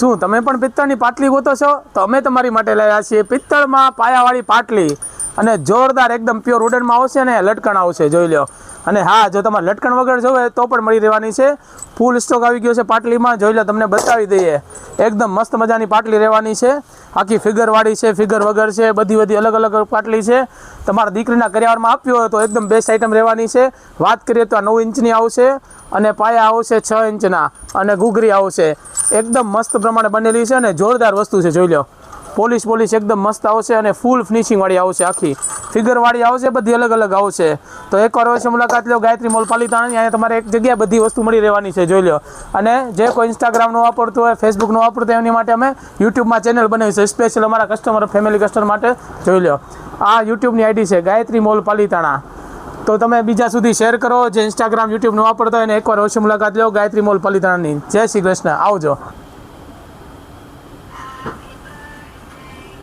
શું તમે પણ પિત્તળની પાટલી ગોતો છો? તો અમે તમારી માટે લાવ્યા છીએ પિત્તળમાં પાયાવાળી પાટલી અને જોરદાર એકદમ પ્યોર વુડનમાં આવશે અને લટકણ આવશે, જોઈ લો. અને હા, જો તમારે લટકણ વગર જોવે તો પણ મળી રહેવાની છે. ફૂલ સ્ટોક આવી ગયો છે પાટલીમાં, જોઈ લો. તમને બતાવી દઈએ, એકદમ મસ્ત મજાની પાટલી રહેવાની છે. આખી ફિગરવાળી છે, ફિગર વગર છે, બધી અલગ અલગ પાટલી છે. તમારા દીકરીના કરિયાવરમાં આપ્યો હોય તો એકદમ બેસ્ટ આઈટમ રહેવાની છે. વાત કરીએ તો આ 9 ઇંચની આવશે અને પાયા આવશે 6 ઇંચના અને ઘૂઘરી આવશે. એકદમ મસ્ત પ્રમાણે બનેલી છે અને જોરદાર વસ્તુ છે, જોઈ લો. પોલિશ એકદમ મસ્ત આવશે અને ફૂલ ફિનિશિંગવાળી આવશે, આખી ફિગરવાળી આવશે, બધી અલગ અલગ આવશે. તો એકવાર અવશ્ય મુલાકાત લો ગાયત્રી મોલ પાલિતાણા. અહીંયા તમારે એક જગ્યાએ બધી વસ્તુ મળી રહેવાની છે, જોઈ લો. અને જે કોઈ ઇન્સ્ટાગ્રામ નો વાપરતું હોય, ફેસબુક નો વાપરતું હોય, એની માટે અમે યુટ્યુબમાં ચેનલ બનાવી છે સ્પેશિયલ અમારા કસ્ટમર, ફેમિલી કસ્ટમર માટે, જોઈ લો. આ યુટ્યુબની આઈડી છે ગાયત્રી મોલ પાલિતાણા. તો તમે બીજા સુધી શેર કરો જે ઇન્સ્ટાગ્રામ યુટ્યુબ નો વાપરતા હોય, અને એકવાર અવશ્ય મુલાકાત લો ગાયત્રી મોલ પાલિતાણાની. જય શ્રી કૃષ્ણ, આવજો.